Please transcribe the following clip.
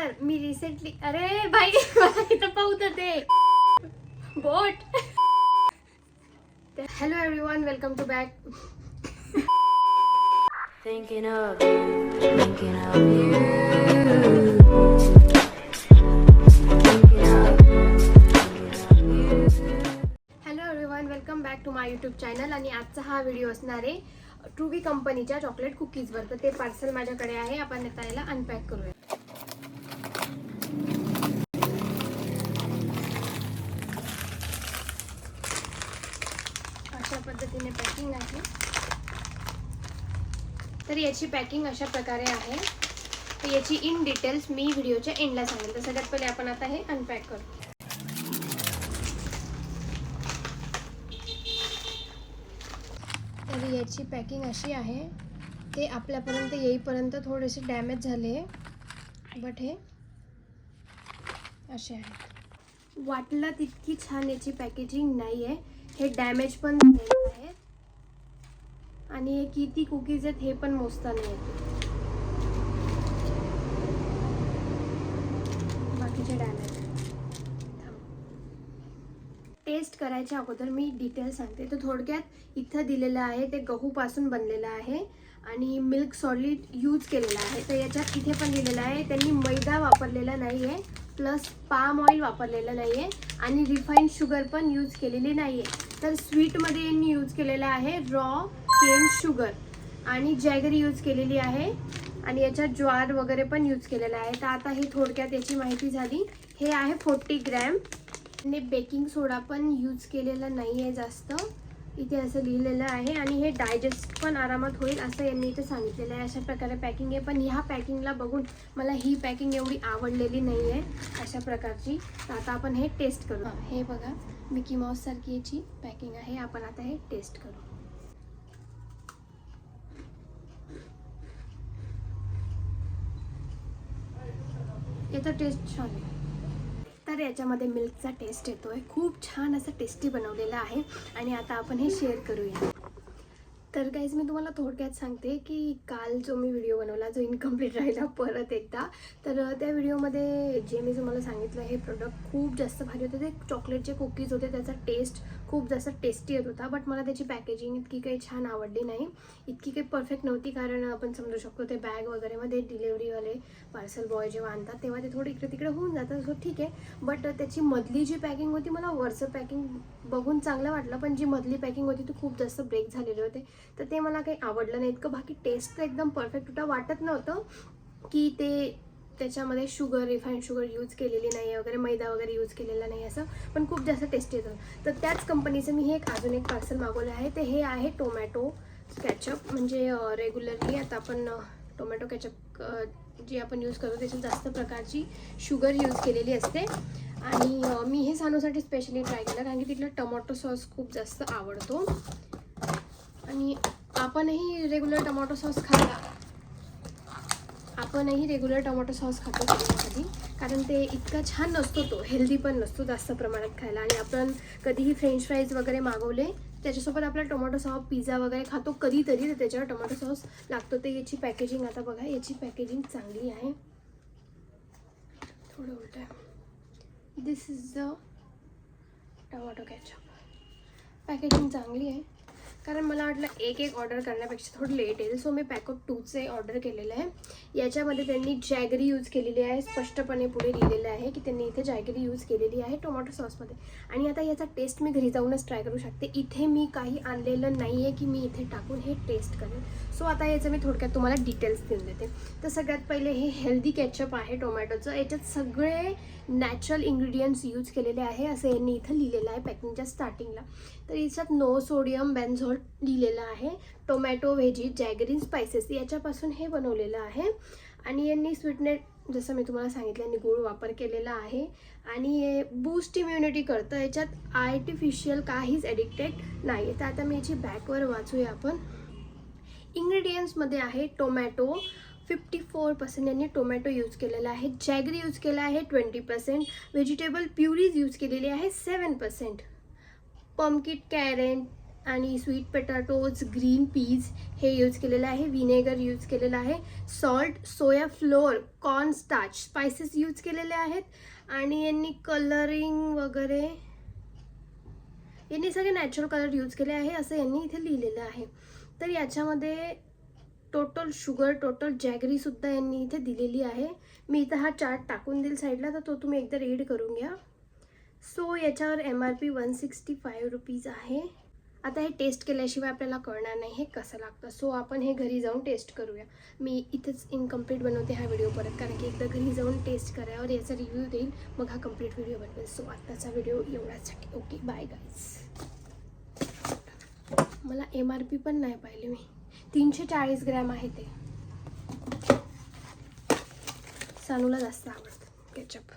तर मी रिसेंटली अरे भाई मला इथं पाहू ते बोट. Hello everyone, welcome to back. Thinking of you, thinking of you. Hello everyone, welcome back to my YouTube channel. आणि आजचा हा व्हिडिओ असणार आहे ट्रूबी कंपनीच्या चॉकलेट कुकीजवर. तर ते पार्सल माझ्याकडे आहे, आपण आता याला अनपॅक करूया. अशा पद्धतीने पॅकिंग आहे. तर याची पॅकिंग अशा प्रकारे आहे. तर याची इन डिटेल्स मी व्हिडिओच्या एंडला सांगेल. तर सगळ्यात पहिले आपण आता हे अनपॅक करू. तर याची पॅकिंग अशी आहे. ते आपल्यापर्यंत येईपर्यंत थोडेसे डॅमेज झाले, बट हे असे आहे. वाटलं तितकी छान याची पॅकेजिंग नाही आहे. हे डॅमेज पण झालेलं आहे आणि हे किती कुकीज आहेत हे पण मोजता नाही येत. बाकीचे डॅमेज. टेस्ट करायच्या अगोदर मी डिटेल सांगते. तर थोडक्यात इथं दिलेलं आहे ते गहूपासून बनलेलं आहे आणि मिल्क सॉलिड यूज केलेला आहे. तर याच्यात इथे पण दिलेलं आहे त्यांनी मैदा वापरलेला नाही आहे, प्लस पाम ऑइल वापरलेलं नाही आहे आणि रिफाईंड शुगर पण यूज केलेली नाही आहे. तर स्वीटमध्ये यांनी यूज केलेलं आहे रॉ केन शुगर आणि जॅगरी यूज केलेली आहे आणि याच्यात ज्वार वगैरे पण यूज केलेला आहे. तर आता ही थोडक्यात याची माहिती झाली. हे आहे 40 ग्रॅम आणि बेकिंग सोडा पण यूज केलेला नाही आहे जास्त, इथे असं लिहिलेलं आहे. आणि हे डायजेस्ट पण आरामात होईल असं यांनी इथे सांगितलेलं आहे. अशा प्रकारे पॅकिंग आहे. पण ह्या पॅकिंगला बघून मला ही पॅकिंग एवढी आवडलेली नाही आहे अशा प्रकारची. तर आता आपण हे टेस्ट करू. हे बघा, मिकी माऊस सारखी याची पॅकिंग आहे. आपण आता हे टेस्ट करू. याचा टेस्ट छान आहे. तर याच्यामध्ये मिल्कचा टेस्ट येतोय. खूप छान असं टेस्टी बनवलेलं आहे आणि आता आपण हे शेअर करूया. तर गाईज, मी तुम्हाला थोडक्यात सांगते की काल जो मी व्हिडिओ बनवला जो इनकम्प्लीट राहिला परत एकदा, तर त्या व्हिडिओमध्ये जे मी तुम्हाला सांगितलं हे प्रोडक्ट खूप जास्त भारी होते. ते चॉकलेटचे कुकीज होते, त्याचा टेस्ट खूप जास्त टेस्टी येत होता. बट मला त्याची पॅकेजिंग इतकी काही छान आवडली नाही, इतकी काही परफेक्ट नव्हती. कारण आपण समजू शकतो ते बॅग वगैरेमध्ये डिलेवरीवाले पार्सल बॉय जेव्हा आणतात तेव्हा ते थोडं इकडे तिकडे होऊन जातं, सो ठीक आहे. बट त्याची मधली जी पॅकिंग होती, मला वरचं पॅकिंग बघून चांगलं वाटलं, पण जी मधली पॅकिंग होती ती खूप जास्त ब्रेक झालेले होते. तर ते मला काही आवडलं नाही इतकं. बाकी टेस्ट तर एकदम परफेक्ट होता. वाटत नव्हतं की ते त्याच्यामध्ये शुगर, रिफाईंड शुगर यूज केलेली नाही आहे वगैरे, मैदा वगैरे यूज केलेला नाही असं, पण खूप जास्त टेस्टी येतं. तर त्याच कंपनीचं मी हे अजून एक पार्सल मागवलं आहे. ते हे आहे टोमॅटो कॅचअप. म्हणजे रेग्युलरली आता आपण टोमॅटो कॅचअप जे आपण यूज करतो त्याच्यात जास्त प्रकारची शुगर यूज केलेली असते. आणि मी हे सानूसाठी स्पेशली ट्राय केलं कारण की तिथलं टोमॅटो सॉस खूप जास्त आवडतो आणि आपणही रेग्युलर टोमॅटो सॉस खातो कधी, कारण ते इतका छान नसतो, तो हेल्दी पण नसतो जास्त प्रमाणात खायला. आणि आपण कधीही फ्रेंच फ्राईज वगैरे मागवले त्याच्यासोबत आपला टोमॅटो सॉस, पिझ्झा वगैरे खातो कधीतरी, तर त्याच्यावर टोमॅटो सॉस लागतो. तर याची पॅकेजिंग आता बघा, याची पॅकेजिंग चांगली आहे. थोडं उलट आहे. This is the tomato ketchup. Packaging चांगली आहे, कारण मला वाटलं एक ऑर्डर करण्यापेक्षा थोडं लेट येईल, सो मी पॅकअप 2चे ऑर्डर केलेलं आहे. याच्यामध्ये त्यांनी जॅगरी यूज केलेली आहे. स्पष्टपणे पुढे लिहिलेलं आहे की त्यांनी इथे जॅगरी यूज केलेली आहे टोमॅटो सॉसमध्ये. आणि आता याचा टेस्ट मी घरी जाऊनच ट्राय करू शकते. इथे मी काही आणलेलं नाही आहे की मी इथे टाकून हे टेस्ट करेन. सो आता याचं मी थोडक्यात तुम्हाला डिटेल्स देऊन देते. तर सगळ्यात पहिले हे हेल्दी केचअप आहे टोमॅटोचं. याच्यात सगळे नॅचरल इन्ग्रेडियंट्स यूज केलेले आहे असं यांनी इथं लिहिलेलं आहे पॅकिंगच्या स्टार्टिंगला. तर याच्यात नो सोडियम बेन्झोल लिहिलेलं आहे. टोमॅटो, व्हेजी, जॅगरी, स्पायसेस याच्यापासून हे बनवलेलं आहे. आणि यांनी स्वीटनेट, जसं मी तुम्हाला सांगितलं, यांनी गूळ वापर केलेला आहे आणि हे बूस्ट इम्युनिटी करतं. याच्यात आर्टिफिशियल काहीच ॲडिक्टेड नाही आहे. तर आता मी याची बॅकवर वाचूया आपण. इंग्रेडियंट्समध्ये आहे टोमॅटो 54% यांनी टोमॅटो यूज केलेला आहे. जॅगरी यूज केला आहे 20%. व्हेजिटेबल प्युरीज यूज केलेली आहे 7%. पम्किन कॅरेट आणि स्वीट पोटॅटोज, ग्रीन पीज हे यूज केलेलं आहे, विनेगर यूज केलेलं आहे, salt, soya flour, corn starch, spices use केलेले आहेत आणि यांनी कलरिंग वगैरे यांनी सगळे नॅचरल कलर यूज केले आहे असं यांनी इथे लिहिलेलं आहे. तर याच्यामध्ये टोटल शुगर, टोटल जॅगरीसुद्धा यांनी इथे दिलेली आहे. मी इथं हा चार्ट टाकून देईल साईडला, तर तो तुम्ही एकदा रीड करून घ्या. सो याच्यावर MRP 165 रुपीज आहे. आता हे टेस्ट केल्याशिवाय आपल्याला कळणार नाही हे कसं लागतं. सो आपण हे घरी जाऊन टेस्ट करूया. मी इथेच इनकम्प्लीट बनवते हा व्हिडिओ परत, कारण की एकदा घरी जाऊन टेस्ट करावर याचा रिव्ह्यू देईल, मग हा कम्प्लीट व्हिडिओ बनवेल. सो आत्ताचा व्हिडिओ एवढ्यासाठी. Okay, bye guys. मला MRP पण नाही पाहिले मी. 340 ग्रॅम आहे ते. सानूला जास्त आवडतं केचप.